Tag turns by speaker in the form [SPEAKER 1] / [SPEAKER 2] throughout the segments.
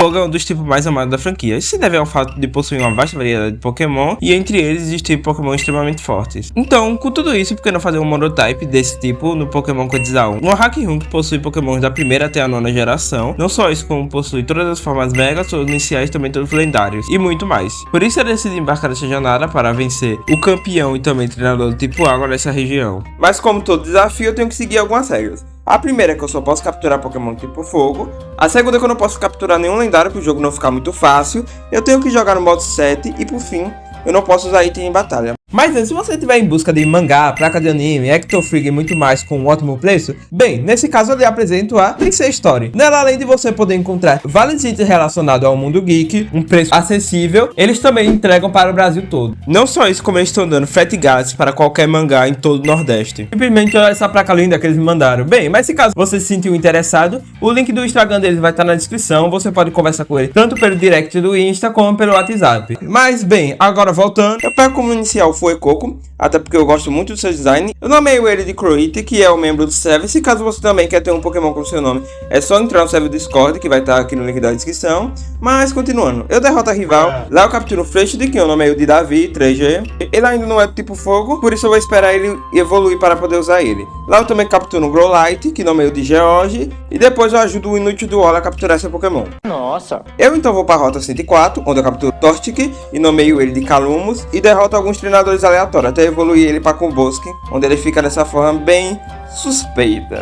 [SPEAKER 1] Fogo é um dos tipos mais amados da franquia. Isso se deve ao fato de possuir uma vasta variedade de Pokémon e entre eles existem Pokémon extremamente fortes. Então, com tudo isso, por que não fazer um monotype desse tipo no Pokémon Quetzal 1? No Hack-Room, que possui Pokémon da primeira até a 9ª geração, não só isso, como possui todas as formas Mega, seus iniciais também todos lendários, e muito mais. Por isso eu decidi embarcar nessa jornada para vencer o campeão e também treinador do tipo Água dessa região. Mas como todo desafio, eu tenho que seguir algumas regras. A primeira é que eu só posso capturar Pokémon tipo Fogo. A segunda é que eu não posso capturar nenhum lendário para o jogo não ficar muito fácil. Eu tenho que jogar no modo 7 e por fim, eu não posso usar item em batalha. Mas antes, se você estiver em busca de mangá, placa de anime, Ectofrig e muito mais com um ótimo preço, bem, nesse caso eu lhe apresento a Princess Story. Nela, além de você poder encontrar vários itens relacionados ao mundo geek, um preço acessível, eles também entregam para o Brasil todo. Não só isso, como eles estão dando frete grátis para qualquer mangá em todo o Nordeste. Simplesmente olha essa placa linda que eles me mandaram. Bem, mas se caso você se sentiu interessado, o link do Instagram deles vai estar na descrição, você pode conversar com ele tanto pelo direct do Insta como pelo WhatsApp. Mas bem, agora voltando, eu pego como inicial Fuecoco, até porque eu gosto muito do seu design. Eu nomeio ele de Croite, que é o membro do server. Se caso você também quer ter um Pokémon com seu nome, é só entrar no server do Discord, que vai estar aqui no link da descrição. Mas continuando, eu derroto a rival. Lá eu capturo o Freshly, que eu nomeio de Davi, 3G. Ele ainda não é do tipo fogo, por isso eu vou esperar ele evoluir para poder usar ele. Lá eu também capturo o Growlite, que nomeio de George. E depois eu ajudo o Inútil do Ola a capturar seu Pokémon.
[SPEAKER 2] Nossa!
[SPEAKER 1] Eu então vou para a rota 104, onde eu capturo Torchic e nomeio ele de Calumus. E derroto alguns treinadores aleatórios, até evoluir ele para Kumboski, onde ele fica dessa forma bem suspeita.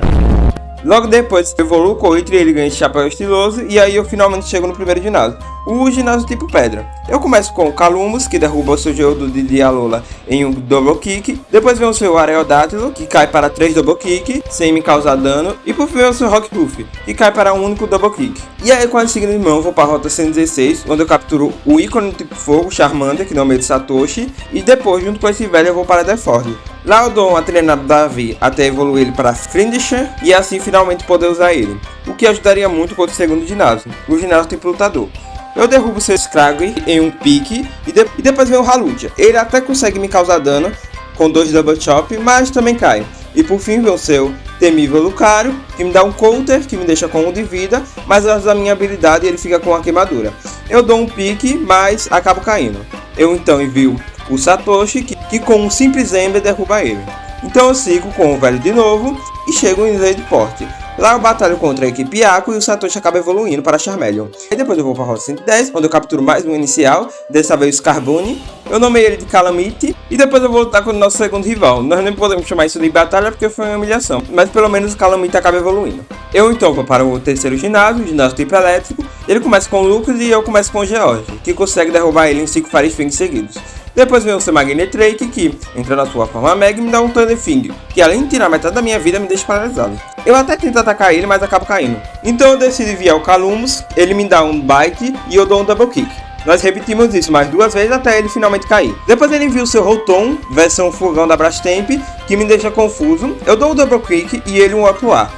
[SPEAKER 1] Logo depois eu evoluo o Coitri e ele ganha esse chapéu estiloso, e aí eu finalmente chego no primeiro ginásio, o ginásio tipo pedra. Eu começo com o Calumus, que derruba o seu Geodude de Dialola em um Double Kick. Depois vem o seu Aerodactyl, que cai para 3 Double Kick, sem me causar dano. E por fim vem o seu Rockruff, que cai para um único Double Kick. E aí com a insígnia de mão eu vou para a rota 116, onde eu capturo o ícone tipo fogo, Charmander, que não é meio de Satoshi. E depois, junto com esse velho, eu vou para Deford. Lá eu dou uma treinada Davi até evoluir ele para Frindisher e assim finalmente poder usar ele, o que ajudaria muito contra o segundo ginásio, o ginásio tipo lutador. Eu derrubo o seu Scraggy em um pique e depois vem o Haludia. Ele até consegue me causar dano com 2 Double Chop, mas também cai. E por fim vem o seu temível Lucario, que me dá um counter, que me deixa com 1 de vida, mas usa a minha habilidade e ele fica com a queimadura. Eu dou um pique, mas acabo caindo. Eu então envio o Satoshi, que com um simples Ember derruba ele. Então eu sigo com o velho de novo e chego em Zedport. Lá eu batalho contra a equipe Aqua e o Satoshi acaba evoluindo para Charmeleon. E depois eu vou para a rota 110, onde eu capturo mais um inicial, dessa vez o Scarbune. Eu nomeei ele de Calamity e depois eu vou lutar com o nosso segundo rival. Nós nem podemos chamar isso de batalha porque foi uma humilhação, mas pelo menos o Calamity acaba evoluindo. Eu então vou para o terceiro ginásio, o ginásio tipo elétrico. Ele começa com o Lucas e eu começo com o George, que consegue derrubar ele em 5 Fire Fang seguidos. Depois vem o seu Magnetrake, que entra na sua forma Mega e me dá um Thunderfing, que além de tirar metade da minha vida me deixa paralisado. Eu até tento atacar ele, mas acabo caindo. Então eu decido enviar o Calumus, ele me dá um Bite e eu dou um Double Kick. Nós repetimos isso mais 2 vezes até ele finalmente cair. Depois ele envia o seu Rotom, versão fogão da Brastemp, que me deixa confuso. Eu dou um Double Kick e ele um Up Ar.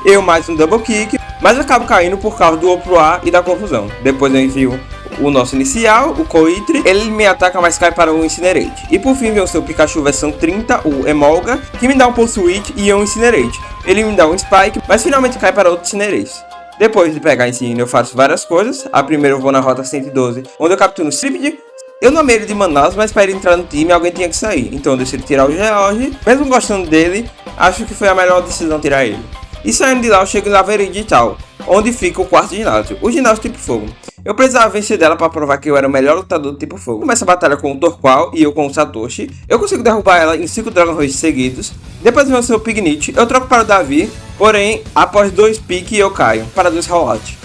[SPEAKER 1] Eu mais um Double Kick, mas acabo caindo por causa do Up Ar e da confusão. Depois eu envio o nosso inicial, o Coitri, ele me ataca, mas cai para o Incinerate. E por fim vem o seu Pikachu versão 30, o Emolga, que me dá um Pulse Witch e um Incinerate. Ele me dá um Spike, mas finalmente cai para outro Incinerate. Depois de pegar Incineroar, eu faço várias coisas. A primeira eu vou na rota 112, onde eu capturo o Striped. Eu nomeei ele de Manaus, mas para ele entrar no time alguém tinha que sair. Então eu decidi tirar o George. Mesmo gostando dele, acho que foi a melhor decisão tirar ele. E saindo de lá eu chego em Lavery Digital, onde fica o quarto ginásio, o ginásio tipo fogo. Eu precisava vencer dela para provar que eu era o melhor lutador do tipo fogo. Começa a batalha com o Torqual e eu com o Satoshi. Eu consigo derrubar ela em 5 Dragon Rage seguidos. Depois vem o seu Pignite, eu troco para o Davi, porém após 2 piques eu caio para 2 Rollout.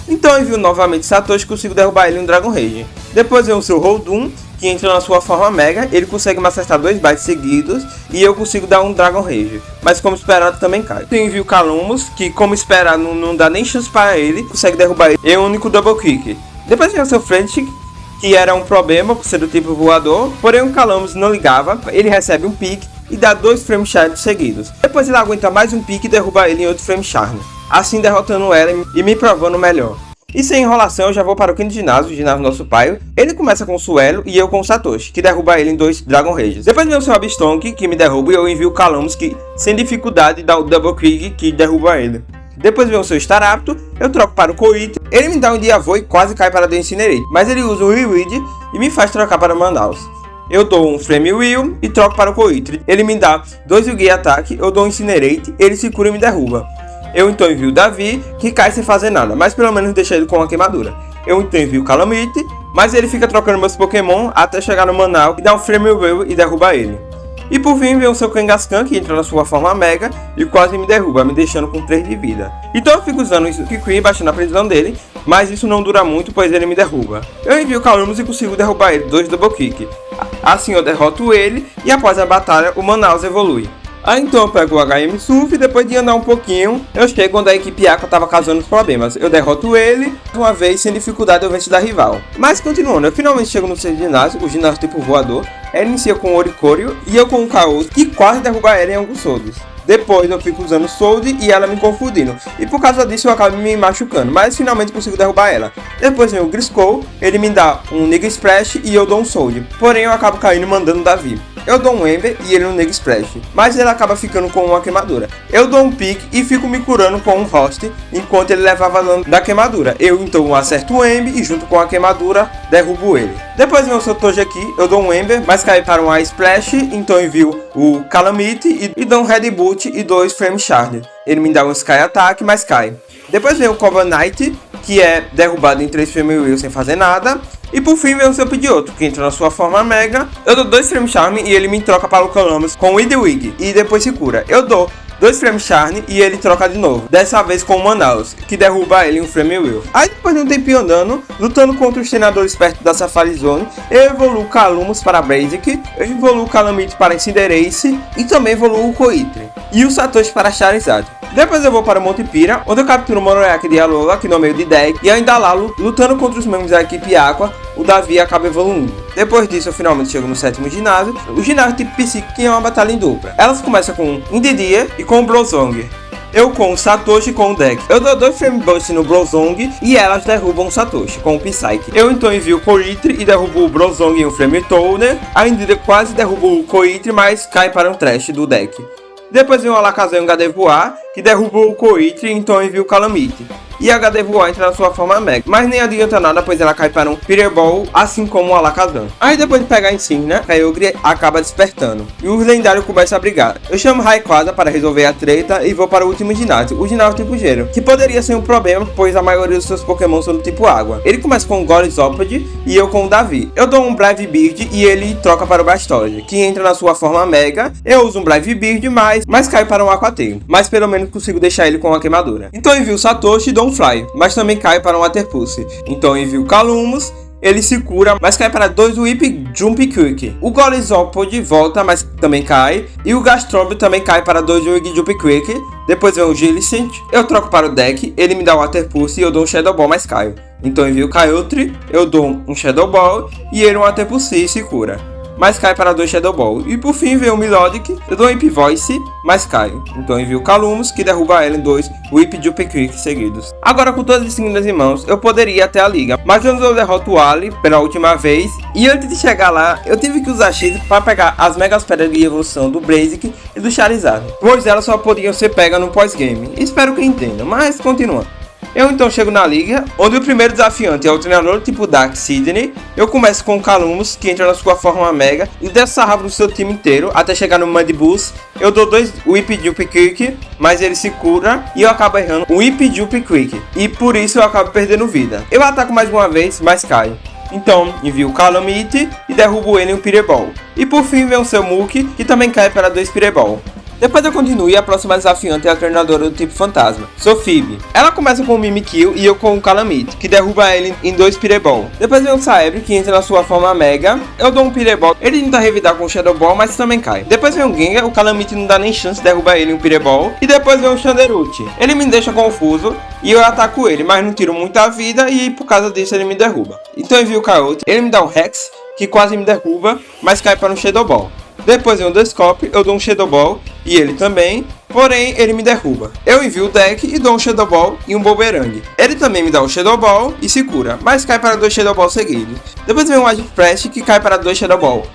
[SPEAKER 1] Então eu envio novamente Satoshi e consigo derrubar ele em Dragon Rage. Depois vem o seu Holdun, que entra na sua forma Mega, ele consegue me acertar 2 bites seguidos e eu consigo dar um Dragon Rage, mas como esperado também cai. Eu envio o Calumus, que como esperado não dá nem chance para ele, consegue derrubar ele em um único Double Kick. Depois vem o seu Frantic, que era um problema por ser do tipo voador, porém o Calumus não ligava, ele recebe um pique e dá 2 Frame Charm seguidos. Depois ele aguenta mais um pique e derruba ele em outro Frame Charm, assim derrotando ela e me provando melhor. E sem enrolação eu já vou para o quinto ginásio, o ginásio do nosso pai. Ele começa com o Suelo e eu com o Satoshi, que derruba ele em 2 Dragon Rages. Depois vem o seu Abstonk, que me derruba, e eu envio o Calumus, que sem dificuldade dá o Double Kick, que derruba ele. Depois vem o seu Staraptor, eu troco para o Coitri, ele me dá um Diavô e quase cai para 2 Incinerate, mas ele usa o Reweed e me faz trocar para Manaus. Eu dou um Flame Wheel e troco para o Coitri, ele me dá 2 Yugi ataque, eu dou um Incinerate, ele se cura e me derruba. Eu então envio o Davi, que cai sem fazer nada, mas pelo menos deixa ele com uma queimadura. Eu então envio o Calamity, mas ele fica trocando meus Pokémon até chegar no Manaus e dá um Flame Wheel e derruba ele. E por fim vem o seu Kangaskhan, que entra na sua forma Mega e quase me derruba, me deixando com 3 de vida. Então eu fico usando o Kikui baixando a precisão dele, mas isso não dura muito, pois ele me derruba. Eu envio o Calumus e consigo derrubar ele, 2 Double Kick. Assim eu derroto ele e após a batalha o Manaus evolui. Aí então eu pego o HM Surf e depois de andar um pouquinho, eu chego onde a equipe Aqua estava causando os problemas. Eu derroto ele, uma vez sem dificuldade eu venço da rival. Mas continuando, eu finalmente chego no seu ginásio, o ginásio tipo voador. Ela inicia com o Oricorio e eu com o Chaos, que quase derruba ela em alguns soldos. Depois eu fico usando Sold e ela me confundindo. E por causa disso eu acabo me machucando, mas finalmente consigo derrubar ela. Depois vem o Griscoll, ele me dá um Nega Splash e eu dou um Sold. Porém eu acabo caindo mandando Davi. Eu dou um Ember e ele um Nega Splash, mas ele acaba ficando com uma queimadura. Eu dou um Pick e fico me curando com um Host, enquanto ele levava dano da queimadura. Eu então acerto o Ember e junto com a queimadura derrubo ele. Depois vem o Sotoji aqui, eu dou um Ember, mas cai para um Ice Splash, então envio o Calamity e dou um Red Boot e 2 Flame Shard. Ele me dá um Sky Attack, mas cai. Depois vem o Cobra Knight, que é derrubado em 3 Flame Wheel sem fazer nada. E por fim vem o seu Pidgeotto, que entra na sua forma Mega. Eu dou 2 Flame Charm e ele me troca para o Columbus com o Idwig e depois se cura. Eu dou 2 Flame Charm e ele troca de novo, dessa vez com o Manaus, que derruba ele em um Flame Wheel. Aí depois de um tempinho andando, lutando contra os treinadores perto da Safari Zone, eu evoluo o Calumus para Basic, eu evoluo o Calamity para Incineration e também evoluo o Coitri e o Satoshi para Charizard. Depois eu vou para o Monte Pira, onde eu capturo o Moroyak de Alola aqui no meio de deck, e ainda lá lutando contra os membros da equipe Aqua, o Davi acaba evoluindo. Depois disso eu finalmente chego no 7º ginásio, o ginásio tipo Psíquico, que é uma batalha em dupla. Elas começam com Indeedee e com o Brozong. Eu com o Satoshi com o deck. Eu dou 2 Flame Burst no Brozong e elas derrubam o Satoshi com o Psyche. Eu então envio o Coitri e derrubo o Brozong em um Flame Toner. A Indeedee quase derruba o Coitri, mas cai para um trash do deck. Depois vem o Alakazam e o Gardevoir, que derrubou o Coitri, então envia o Calamity. E a Gardevoir entra na sua forma Mega, mas nem adianta nada, pois ela cai para um Fireball, assim como o Alakazam. Aí depois de pegar a insígnia, a Kyogre acaba despertando, e os lendários começam a brigar. Eu chamo Rayquaza para resolver a treta e vou para o último ginásio, o ginásio tipo Gelo, que poderia ser um problema, pois a maioria dos seus Pokémon são do tipo Água. Ele começa com o Golisopod e eu com o Davi. Eu dou um Brave Bird e ele troca para o Blastoise, que entra na sua forma Mega. Eu uso um Brave Bird, mas cai para um Aquatail, mas pelo menos consigo deixar ele com uma queimadura. Então envio o Satoshi e dou um Fly, mas também cai para um Water Pulse. Então envio o Calumus, ele se cura, mas cai para 2 Whip Jump Quick. O Golisopod volta, mas também cai. E o Gastrobe também cai para 2 Whip Jump Quick. Depois vem o Gilicent, eu troco para o deck, ele me dá o Water Pulse e eu dou um Shadow Ball, mas caio. Então envio o Kyogre, eu dou um Shadow Ball e ele um Water Pulse e se cura, mas cai para 2 Shadow Ball. E por fim vem o Melodic, eu dou um Imp Voice, mas cai. Então envio o Calumus, que derruba ela em 2 Whip Jump Quick seguidos. Agora com todas as insígnias em mãos, eu poderia ir até a liga, mas antes eu derroto o Ali pela última vez. E antes de chegar lá, eu tive que usar X para pegar as Megas Pedras de evolução do Blaziken e do Charizard, pois elas só podiam ser pegas no pós-game. Espero que entendam, mas continuando. Eu então chego na liga, onde o primeiro desafiante é o treinador tipo Dark Sidney. Eu começo com o Calumus, que entra na sua forma Mega, e desço sarrafo no seu time inteiro, até chegar no Mud Boost. Eu dou 2 Whip Jump Quick, mas ele se cura, e eu acabo errando um Whip Jump Quick, e por isso eu acabo perdendo vida. Eu ataco mais uma vez, mas caio. Então envio o Calamity e derrubo ele em um Fireball. E por fim vem o seu Muk, que também cai para 2 Fireball. Depois eu continuo e a próxima desafiante é a treinadora do tipo Fantasma, Sophie. Ela começa com o Mimikyu e eu com o Calamity, que derruba ele em 2 Pireball. Depois vem o Saebri, que entra na sua forma Mega. Eu dou um Pireball, ele tenta revidar com o Shadow Ball, mas também cai. Depois vem o Gengar, o Calamity não dá nem chance, derruba ele em um Pireball. E depois vem o Chanderuchi. Ele me deixa confuso e eu ataco ele, mas não tiro muita vida e por causa disso ele me derruba. Então eu envio o Coyote, ele me dá um Rex, que quase me derruba, mas cai para um Shadow Ball. Depois vem o Descope, eu dou um Shadow Ball e ele também, porém ele me derruba. Eu envio o deck e dou um Shadow Ball e um Boberang. Ele também me dá um Shadow Ball e se cura, mas cai para 2 Shadow Ball seguidos. Depois vem um Agitpress que cai para 2 Shadow Ball.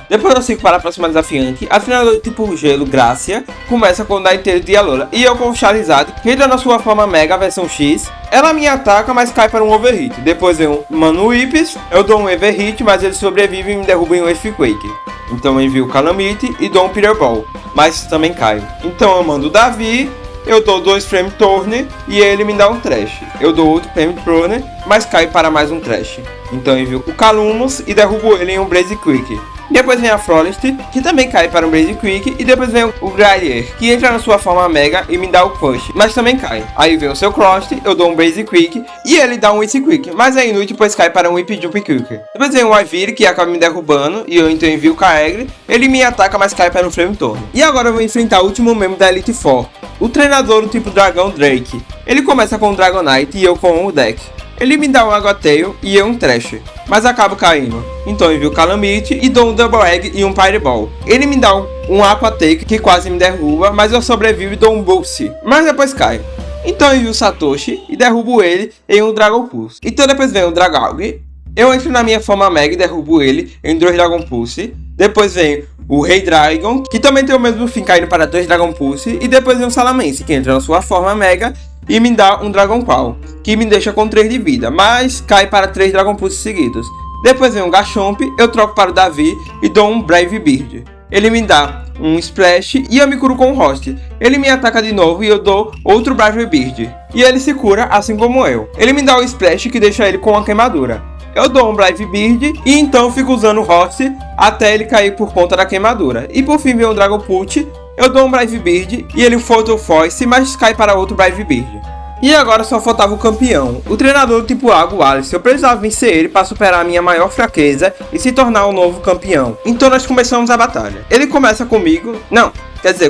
[SPEAKER 1] Depois eu sigo para a próxima desafiante. A treinadora tipo gelo, Gracia, começa com o Ninetales de Alola. E eu com o Charizard, que entra na sua forma Mega versão X. Ela me ataca, mas cai para um Overhit. Depois vem um Manuips, eu dou um Overhit, mas ele sobrevive e me derruba em um Earthquake. Então eu envio o Calamity e dou um Peter Ball, mas também cai. Então eu mando o Davi, eu dou 2 Flame Thorn e ele me dá um Trash. Eu dou outro Flame Thorn, mas cai para mais um Trash. Então eu envio o Calumos e derrubo ele em um Blaze Quick. Depois vem a Florist, que também cai para um Blaze Quick. E depois vem o Graier, que entra na sua forma Mega e me dá o Push, mas também cai. Aí vem o seu Cross, eu dou um Blaze Quick e ele dá um Ice Quick, mas é inútil pois cai para um Whip Jump Quick. Depois vem o Ivir, que acaba me derrubando e eu então envio o Kaegri. Ele me ataca, mas cai para um Flame Thorn. E agora eu vou enfrentar o último membro da Elite Four, o treinador do tipo Dragão Drake. Ele começa com o Dragonite e eu com o deck. Ele me dá um Aguatail e eu um Trash, mas acabo caindo. Então eu envio o Calamity e dou um Double Egg e um Fireball. Ele me dá um Aqua Take que quase me derruba, mas eu sobrevivo e dou um Boost, mas depois caio. Então eu envio o Satoshi e derrubo ele em um Dragon Pulse. Então depois vem o Dragalg. Eu entro na minha forma Mega e derrubo ele em 2 Dragon Pulse. Depois vem o Rei Dragon, que também tem o mesmo fim, caindo para 2 Dragon Pulse. E depois vem o Salamence, que entra na sua forma Mega e me dá um Dragon Claw, que me deixa com 3 de vida, mas cai para 3 Dragon Pulse seguidos. Depois vem um Garchomp, eu troco para o Davi e dou um Brave Bird. Ele me dá um Splash e eu me curo com um Host. Ele me ataca de novo e eu dou outro Brave Bird. E ele se cura assim como eu. Ele me dá o Splash que deixa ele com uma queimadura. Eu dou um Brave Bird e então fico usando o Host até ele cair por conta da queimadura. E por fim vem o Dragon Pult. Eu dou um Brave Bird e ele Photo Voice, mas cai para outro Brave Bird. E agora só faltava o campeão, o treinador do tipo água, o Alice. Eu precisava vencer ele para superar a minha maior fraqueza e se tornar o novo campeão. Então nós começamos a batalha. Ele começa comigo,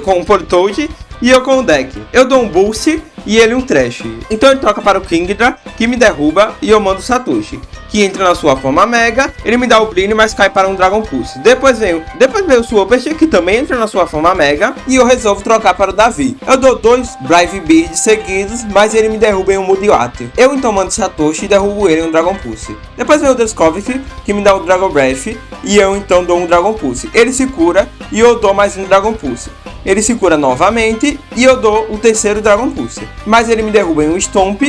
[SPEAKER 1] com o Politoed e eu com o deck. Eu dou um Boost e ele um Trash. Então ele troca para o Kingdra, que me derruba, e eu mando o Satoshi, que entra na sua forma Mega. Ele me dá o Blink, mas cai para um Dragon Pulse. Depois vem o Swapert, que também entra na sua forma Mega, e eu resolvo trocar para o Davi. Eu dou 2 Brave Birds seguidos, mas ele me derruba em um Mudioat. Eu então mando o Satoshi e derrubo ele em um Dragon Pulse. Depois vem o Descovit, que me dá o Dragon Breath, e eu então dou um Dragon Pulse. Ele se cura e eu dou mais um Dragon Pulse. Ele se cura novamente e eu dou o terceiro Dragon Pulse, mas ele me derruba em um Stomp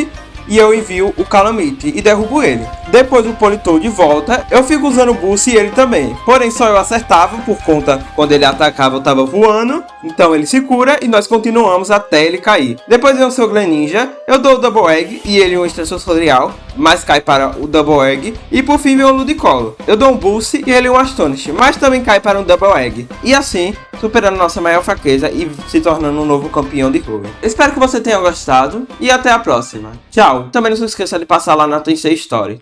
[SPEAKER 1] e eu envio o Calamity e derrubo ele. Depois o Politoed volta, eu fico usando o Boost e ele também, porém só eu acertava por conta quando ele atacava eu tava voando, então ele se cura e nós continuamos até ele cair. Depois vem o seu Greninja, eu dou o Double Egg e ele um Extensor Sorial, mas cai para o Double Egg. E por fim vem o Ludicolo, eu dou um Boost e ele um Astonish, mas também cai para um Double Egg. E assim, superando nossa maior fraqueza e se tornando um novo campeão de Hoenn. Espero que você tenha gostado e até a próxima. Tchau! Também não se esqueça de passar lá na Tensei Story.